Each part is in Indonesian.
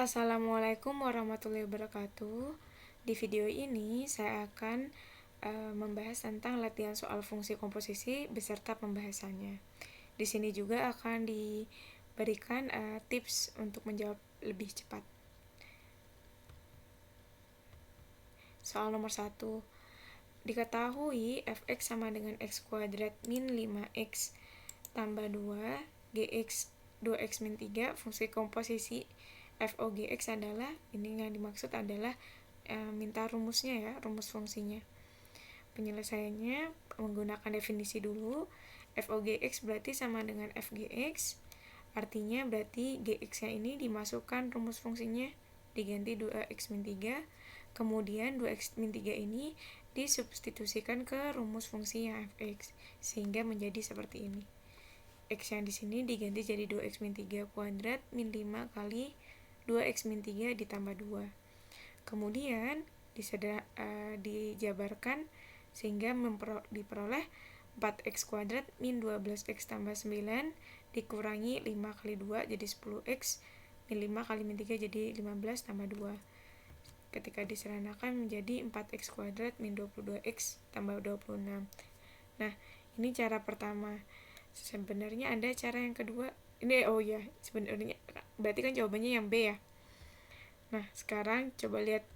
Assalamualaikum warahmatullahi wabarakatuh. Di video ini saya akan membahas tentang latihan soal fungsi komposisi beserta pembahasannya. Di sini juga akan diberikan tips untuk menjawab lebih cepat. Soal nomor 1. Diketahui fx sama dengan x kuadrat min 5x tambah 2 gx 2x min 3 fungsi komposisi FOGX adalah, ini yang dimaksud adalah minta rumusnya ya, rumus fungsinya. Penyelesaiannya menggunakan definisi dulu. FOGX berarti sama dengan FGX, artinya berarti GX-nya ini dimasukkan rumus fungsinya, diganti 2x min 3, kemudian 2x min 3 ini disubstitusikan ke rumus fungsi yang fx, sehingga menjadi seperti ini. X yang di sini diganti jadi 2x min 3 kuadrat min 5 kali 2x min 3 ditambah 2. Kemudian dijabarkan sehingga diperoleh 4x kuadrat min 12x tambah 9 dikurangi 5 kali 2 jadi 10x min 5 kali min 3 jadi 15 tambah 2. Ketika diseranakan menjadi 4x kuadrat min 22x tambah 26. Nah, ini cara pertama. Sebenarnya ada cara yang kedua. Sebenarnya berarti kan jawabannya yang B ya. Nah, sekarang coba lihat.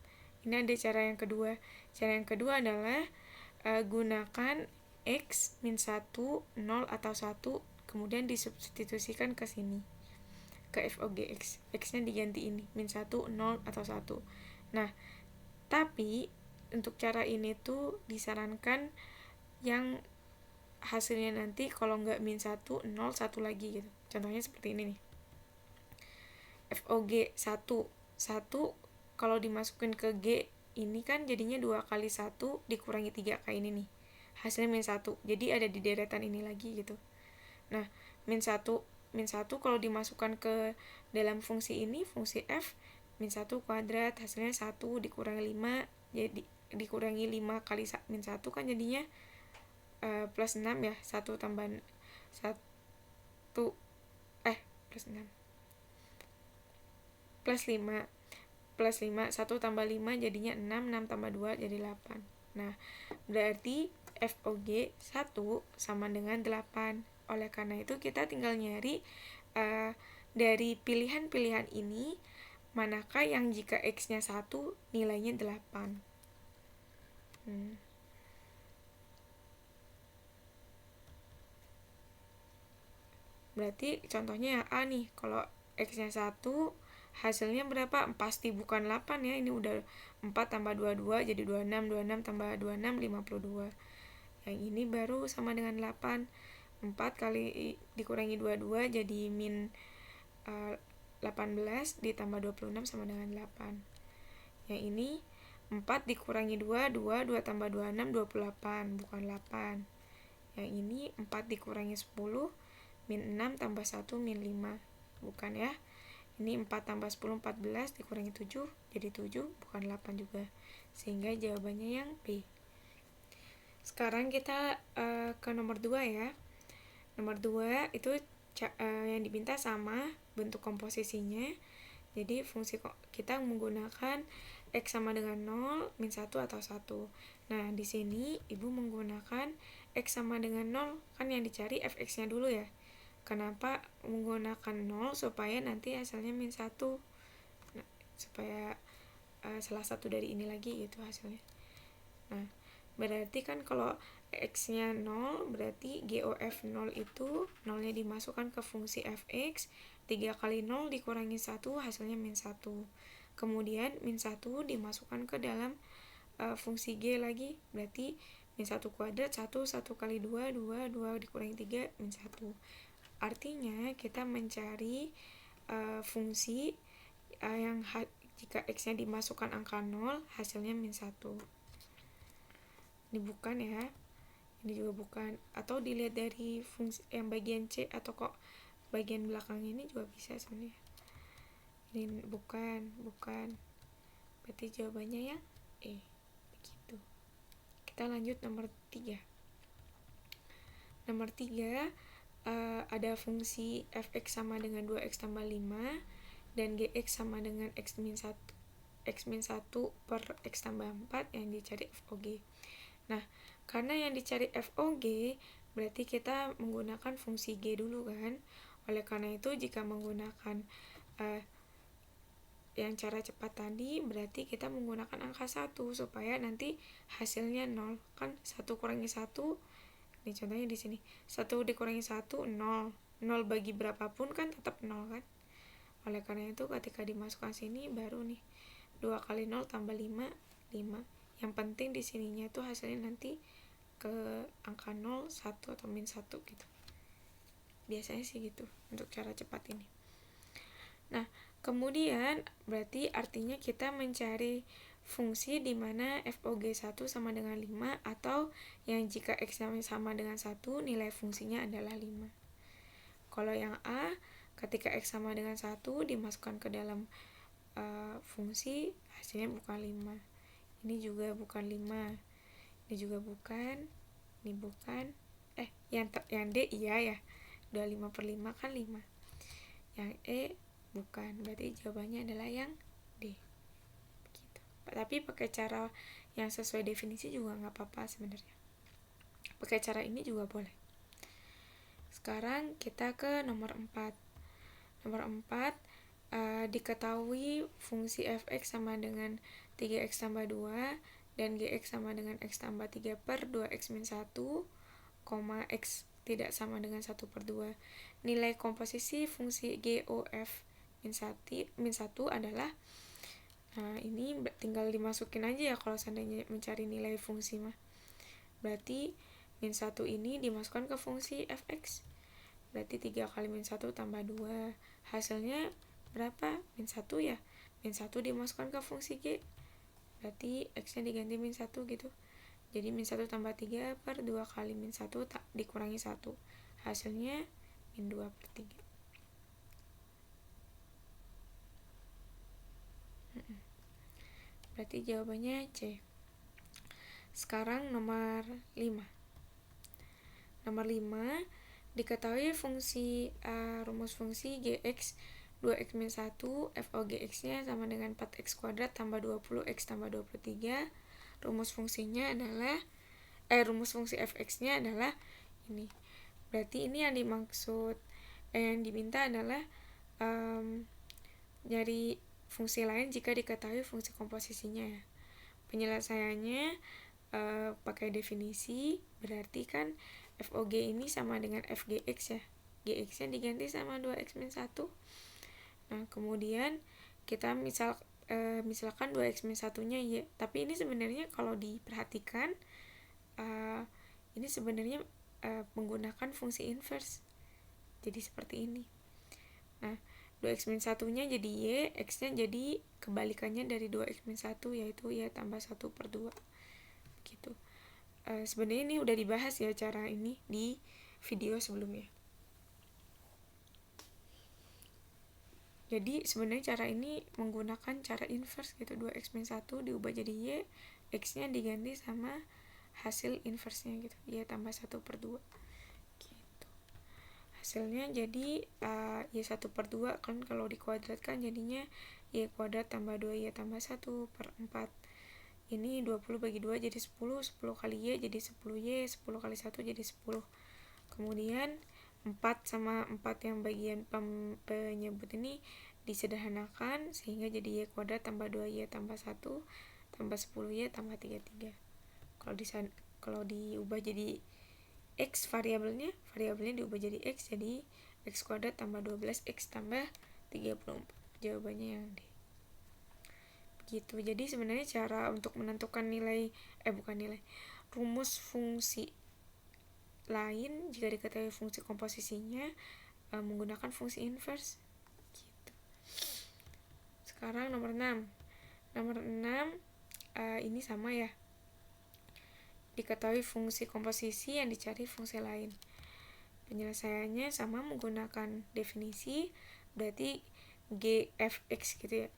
Ini ada cara yang kedua. Cara yang kedua adalah gunakan x min 1, 0 atau 1, kemudian disubstitusikan ke sini, ke FOGX. X-nya diganti ini, min 1, 0 atau 1. Nah, tapi untuk cara ini tuh disarankan yang hasilnya nanti kalau nggak min 1, 0, 1 lagi gitu. Contohnya seperti ini nih. FOG 1 kalau dimasukin ke G ini kan jadinya 2 kali 1 dikurangi 3 kayak ini nih. Hasilnya min 1. Jadi ada di deretan ini lagi gitu. Nah, min 1 kalau dimasukkan ke dalam fungsi ini, fungsi F, min 1 kuadrat hasilnya 1 dikurangi 5, jadi dikurangi 5 kali min 1 kan jadinya plus 6 ya, 1 tambah 1 plus 6 plus 5 1 tambah 5 jadinya 6 tambah 2 jadi 8. Nah, berarti FOG 1 sama dengan 8. Oleh karena itu kita tinggal nyari dari pilihan-pilihan ini manakah yang jika X-nya 1 nilainya 8. Berarti contohnya yang A nih, kalau X-nya 1 hasilnya berapa? Pasti bukan 8 ya, ini udah 4 tambah 22 jadi 26, 26 tambah 26 52. Yang ini baru sama dengan 8. 4 kali dikurangi 22 jadi min 18 ditambah 26 sama dengan 8. Yang ini 4 dikurangi 2 tambah 26 28, bukan 8. Yang ini 4 dikurangi 10 min 6 tambah 1 min 5, bukan ya. Ini 4 tambah 10 14 dikurangi 7 jadi 7, bukan 8 juga. Sehingga jawabannya yang B. Sekarang kita ke nomor 2 ya. Nomor 2 itu yang diminta sama bentuk komposisinya. Jadi fungsi kita menggunakan X sama dengan 0, min 1 atau 1. Nah, di sini Ibu menggunakan X sama dengan 0, kan yang dicari fx-nya dulu ya. Kenapa menggunakan 0? Supaya nanti hasilnya min 1. Nah, supaya salah satu dari ini lagi gitu hasilnya. Nah, berarti kan kalau X-nya 0, berarti GOF 0 itu 0-nya dimasukkan ke fungsi fx, 3 kali 0 dikurangi 1 hasilnya min 1. Kemudian min 1 dimasukkan ke dalam fungsi G lagi, berarti min 1 kuadrat 1 kali 2 dikurangi 3 min 1. Artinya kita mencari fungsi yang jika X-nya dimasukkan angka 0 hasilnya min 1. Ini bukan ya, ini juga bukan. Atau dilihat dari fungsi yang bagian C, atau kok bagian belakang ini juga bisa sebenarnya. Ini bukan. Berarti jawabannya yang E. Begitu. Kita lanjut nomor 3. Nomor 3 ada fungsi fx sama dengan 2x tambah 5. dan gx sama dengan x min 1 per x tambah 4 yang dicari FOG. Nah, karena yang dicari FOG berarti kita menggunakan fungsi G dulu kan. Oleh karena itu jika menggunakan yang cara cepat tadi berarti kita menggunakan angka 1 supaya nanti hasilnya 0. Kan 1 kurangi 1, ini contohnya di sini. 1 dikurangi 1 0. 0 bagi berapapun kan tetap 0 kan. Oleh karena itu ketika dimasukkan sini baru nih 2 kali 0 tambah 5, 5. Yang penting di sininya itu hasilnya nanti ke angka 0, 1 atau min 1 gitu. Biasanya sih gitu untuk cara cepat ini. Nah, kemudian berarti artinya kita mencari fungsi di mana FOG 1 sama dengan 5 atau yang jika X sama dengan 1 nilai fungsinya adalah 5. Kalau yang A, ketika X sama dengan 1 dimasukkan ke dalam fungsi hasilnya bukan 5. Ini juga bukan 5. Ini juga bukan. Ini bukan. Yang D iya ya. 25 per 5 kan 5. Yang E bukan, berarti jawabannya adalah yang D. Begitu. Tapi pakai cara yang sesuai definisi juga nggak apa-apa sebenarnya. Pakai cara ini juga boleh. Sekarang kita ke nomor 4. Nomor 4, diketahui fungsi fx sama dengan 3x tambah 2 dan gx sama dengan x tambah 3 per 2x min 1, x tidak sama dengan 1 per 2. Nilai komposisi fungsi GOF min 1 adalah, ini tinggal dimasukin aja ya kalau seandainya mencari nilai fungsi mah. Berarti min 1 ini dimasukkan ke fungsi fx. Berarti 3 kali min 1 tambah 2. Hasilnya berapa? Min 1 ya. Min 1 dimasukkan ke fungsi G. Berarti x-nya diganti min 1 gitu. Jadi min 1 tambah 3 per 2 kali min 1 dikurangi 1. Hasilnya min 2 per 3. Berarti jawabannya C. Sekarang nomor 5. Nomor 5, diketahui fungsi rumus fungsi Gx 2x min 1 FOGX-nya sama dengan 4x kuadrat tambah 20x tambah 23. Rumus fungsinya adalah rumus fungsi fx-nya adalah ini. Berarti ini yang dimaksud yang diminta adalah nyari fungsi lain jika diketahui fungsi komposisinya ya. Penyelesaiannya pakai definisi, berarti kan FOG ini sama dengan FGX ya. GX-nya diganti sama 2x min 1. Nah, kemudian kita misalkan 2x min 1-nya ya. Tapi ini sebenarnya kalau diperhatikan ini sebenarnya menggunakan fungsi inverse. Jadi seperti ini. Nah, 2x min 1-nya jadi Y, x-nya jadi kebalikannya dari 2x min 1 yaitu Y tambah 1 per 2. Gitu. Sebenarnya ini udah dibahas ya cara ini di video sebelumnya. Jadi sebenarnya cara ini menggunakan cara inverse gitu. 2x min 1 diubah jadi Y, x-nya diganti sama hasil inverse-nya gitu. Y tambah 1 per 2. Gitu. Hasilnya jadi Y 1 per 2 kan kalau dikuadratkan jadinya Y kuadrat tambah 2Y tambah 1 per 4. Ini 20 bagi 2 jadi 10, 10 kali Y jadi 10Y, 10 kali 1 jadi 10. Kemudian 4 sama 4 yang bagian penyebut ini disederhanakan sehingga jadi Y kuadrat tambah 2Y tambah 1 tambah 10Y tambah 33. Kalau diubah jadi X variabelnya diubah jadi X, jadi X kuadrat tambah 12X tambah 34. Jawabannya yang D. Begitu. Jadi sebenarnya cara untuk menentukan rumus fungsi lain jika diketahui fungsi komposisinya menggunakan fungsi inverse gitu. Sekarang nomor 6. Nomor 6 ini sama ya. Diketahui fungsi komposisi yang dicari fungsi lain. Penyelesaiannya sama menggunakan definisi, berarti GFX gitu ya.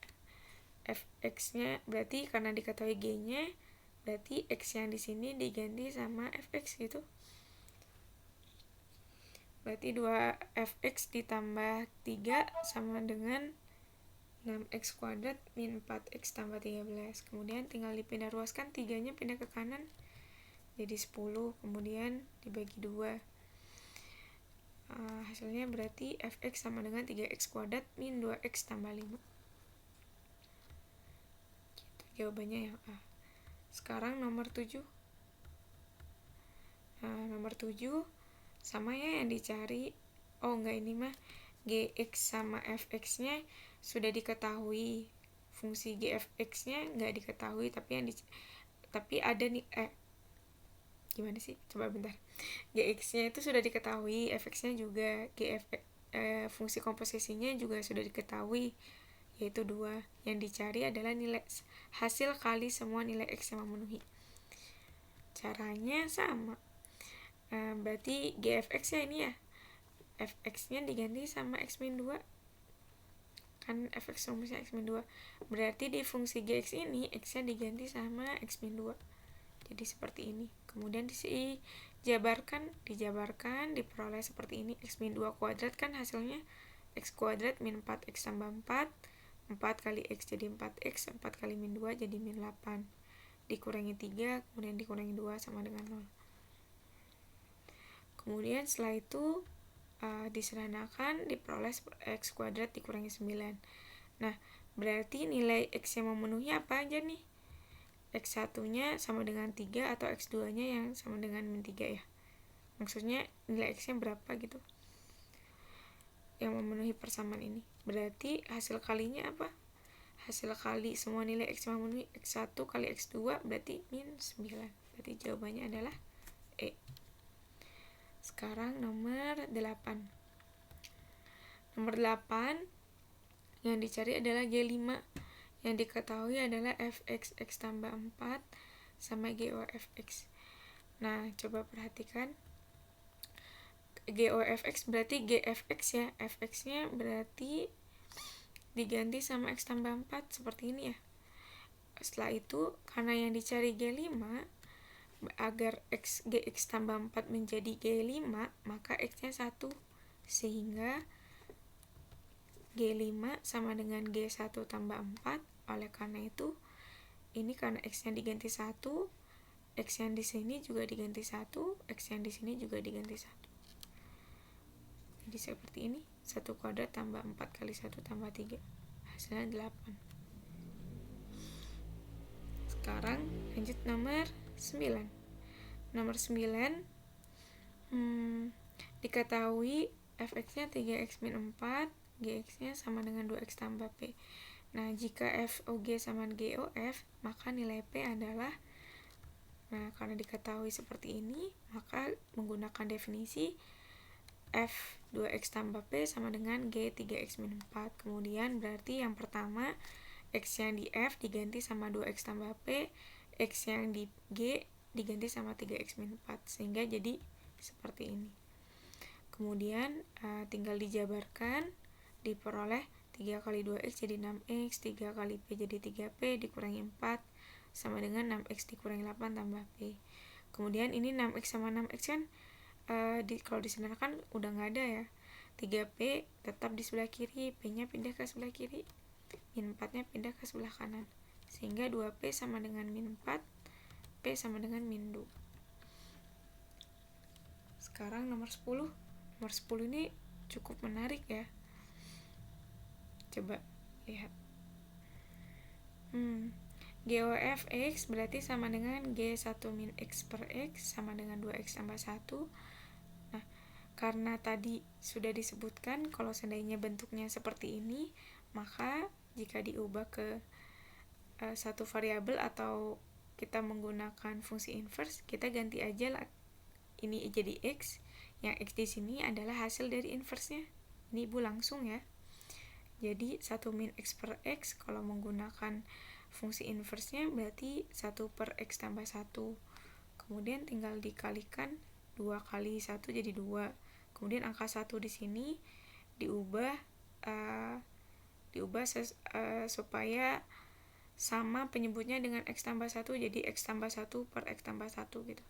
Fx-nya berarti karena diketahui G-nya, berarti X yang di sini diganti sama Fx gitu. Berarti 2fx ditambah 3 sama dengan 6x kuadrat min 4x tambah 13. Kemudian tinggal dipindah ruaskan, 3-nya pindah ke kanan jadi 10, kemudian dibagi 2. Hasilnya berarti fx sama dengan 3x kuadrat min 2x tambah 5. Gitu, jawabannya yang A. Sekarang nomor 7. Nomor 7 sama ya yang dicari. Oh enggak, ini mah gx sama fx-nya sudah diketahui. Fungsi gfx-nya enggak diketahui, tapi ada nih gimana sih? Coba bentar. Gx-nya itu sudah diketahui, fx-nya juga, fungsi komposisinya juga sudah diketahui, yaitu 2. Yang dicari adalah nilai hasil kali semua nilai x yang memenuhi. Caranya sama. Berarti gfx ya ini ya. Fx-nya diganti sama x min 2. Kan fx rumusnya x min 2. Berarti di fungsi gx ini x-nya diganti sama x min 2. Jadi seperti ini. Kemudian dijabarkan, diperoleh seperti ini. X min 2 kuadrat kan hasilnya x kuadrat min 4x tambah 4. 4 kali x jadi 4x, 4 kali min 2 jadi min 8. Dikurangi 3, kemudian dikurangi 2 sama dengan 0. Kemudian setelah itu disederhanakan, diperoleh x kuadrat dikurangi 9. Nah, berarti nilai x yang memenuhi apa aja nih? X1-nya sama dengan 3 atau X2-nya yang sama dengan min 3 ya. Maksudnya nilai X-nya berapa gitu yang memenuhi persamaan ini. Berarti hasil kalinya apa? Hasil kali semua nilai X yang memenuhi X1 kali X2 berarti min 9. Berarti jawabannya adalah E. Sekarang nomor 8. Nomor 8 yang dicari adalah G5. Yang diketahui adalah fx x tambah 4 sama GOFX. Nah, coba perhatikan. GOFX berarti GFX ya. Fx-nya berarti diganti sama x tambah 4 seperti ini ya. Setelah itu, karena yang dicari G5, agar gx tambah 4 menjadi G5, maka x-nya 1. Sehingga G5 sama dengan G1 tambah 4. Oleh karena itu, ini karena x-nya diganti 1, x yang di sini juga diganti 1, x yang di sini juga diganti 1. Jadi seperti ini, 1 kuadrat tambah 4 kali 1 tambah 3. Hasilnya 8. Sekarang lanjut nomor 9. Nomor 9, diketahui fx-nya 3x min 4, gx-nya sama dengan 2x tambah p. Nah, jika FOG sama GOF, maka nilai P adalah, nah karena diketahui seperti ini, maka menggunakan definisi F 2x tambah P sama dengan G 3x min 4. Kemudian berarti yang pertama, X yang di F diganti sama 2x tambah P, X yang di G diganti sama 3x min 4. Sehingga jadi seperti ini. Kemudian tinggal dijabarkan, diperoleh 3 kali 2x jadi 6x, 3 kali P jadi 3P, dikurangi 4, sama dengan 6x dikurangi 8 tambah P. Kemudian ini 6x sama 6x kan, kalau disederhanakan udah nggak ada ya. 3P tetap di sebelah kiri, P-nya pindah ke sebelah kiri, min 4-nya pindah ke sebelah kanan. Sehingga 2P sama dengan min 4, P sama dengan min 2. Sekarang nomor 10. Nomor 10 ini cukup menarik ya. Coba lihat. GOFX berarti sama dengan G1 min X per X sama dengan 2X tambah 1. Nah, karena tadi sudah disebutkan kalau seandainya bentuknya seperti ini, maka jika diubah ke satu variabel atau kita menggunakan fungsi inverse, kita ganti aja lah ini jadi X. Yang X di sini adalah hasil dari inverse-nya. Ini Ibu langsung ya. Jadi 1 min X per X kalau menggunakan fungsi inverse-nya berarti 1 per X tambah 1. Kemudian tinggal dikalikan 2 kali 1 jadi 2. Kemudian angka 1 di sini diubah supaya sama penyebutnya dengan X tambah 1, jadi X tambah 1 per X tambah 1 gitu.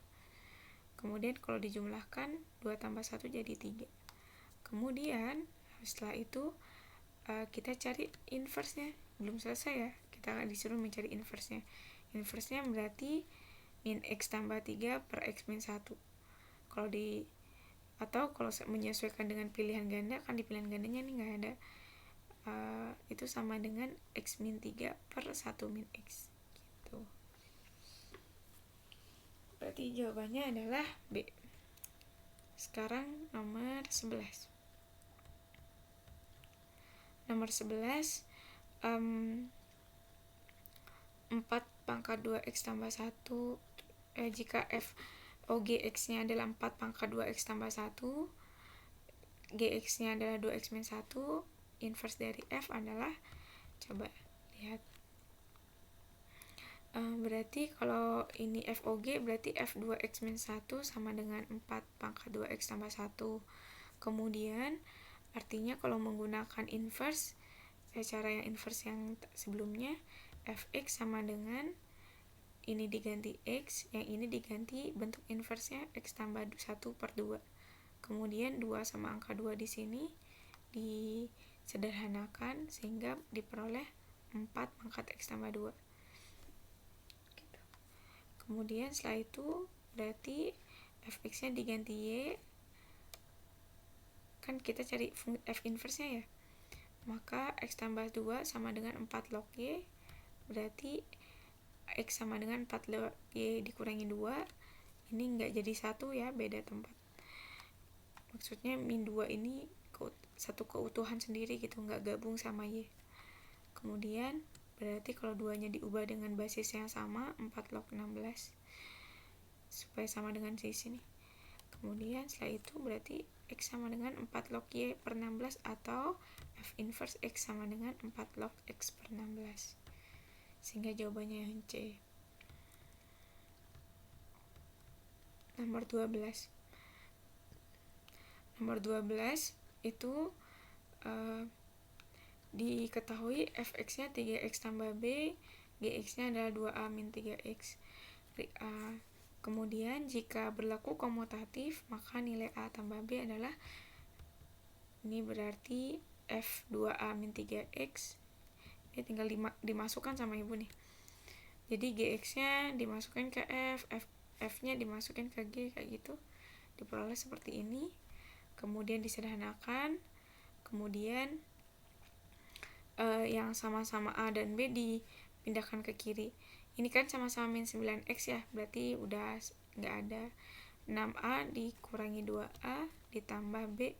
Kemudian kalau dijumlahkan 2 tambah 1 jadi 3. Kemudian setelah itu kita cari inverse-nya. Belum selesai ya, kita disuruh mencari inverse-nya. Inverse-nya berarti min x tambah 3 per x min 1. Kalau menyesuaikan dengan pilihan ganda, kan di pilihan gandanya nih nggak ada, itu sama dengan x min 3 per 1 min x gitu. Berarti jawabannya adalah B. Sekarang nomor 11. Nomor 11, 4 pangkat 2x tambah 1, jika f OGX nya adalah 4 pangkat 2x tambah 1, GX nya adalah 2x min 1, inverse dari F adalah, coba lihat, berarti kalau ini FOG berarti F2x min 1 sama dengan 4 pangkat 2x tambah 1. Kemudian artinya kalau menggunakan inverse, cara yang inverse yang sebelumnya, Fx sama dengan ini diganti x, yang ini diganti bentuk inverse-nya x tambah 1 per 2. Kemudian 2 sama angka 2 di sini disederhanakan sehingga diperoleh 4 pangkat x tambah 2. Gitu. Kemudian setelah itu berarti fx-nya diganti y, kan kita cari f inverse-nya ya. Maka x tambah 2 sama dengan 4 log y, berarti x sama dengan 4 log y dikurangi 2, ini nggak jadi 1 ya, beda tempat. Maksudnya min 2 ini satu keutuhan sendiri gitu, nggak gabung sama y. Kemudian berarti kalau 2-nya diubah dengan basis yang sama, 4 log 16, supaya sama dengan di sini. Kemudian setelah itu berarti x sama dengan 4 log y per 16, atau f inverse x sama dengan 4 log x per 16. Sehingga jawabannya yang C. Nomor 12. Nomor 12 itu diketahui fx-nya 3x tambah b, gx-nya adalah 2a min 3x. Kemudian jika berlaku komutatif, maka nilai a tambah b adalah, ini berarti f 2a min 3x, ini tinggal dimasukkan sama ibu nih. Jadi gx-nya dimasukkan ke f-nya dimasukkan ke g, kayak gitu. Diperoleh seperti ini. Kemudian disederhanakan. Kemudian yang sama-sama a dan b dipindahkan ke kiri. Ini kan sama-sama min 9x ya, berarti udah nggak ada. 6a dikurangi 2a ditambah b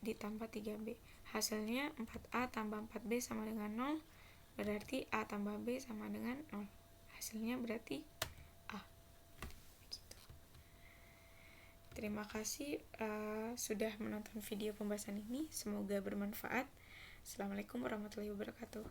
ditambah 3b. Hasilnya 4a tambah 4b sama dengan 0, berarti a tambah b sama dengan 0. Hasilnya berarti a. Gitu. Terima kasih sudah menonton video pembahasan ini. Semoga bermanfaat. Assalamualaikum warahmatullahi wabarakatuh.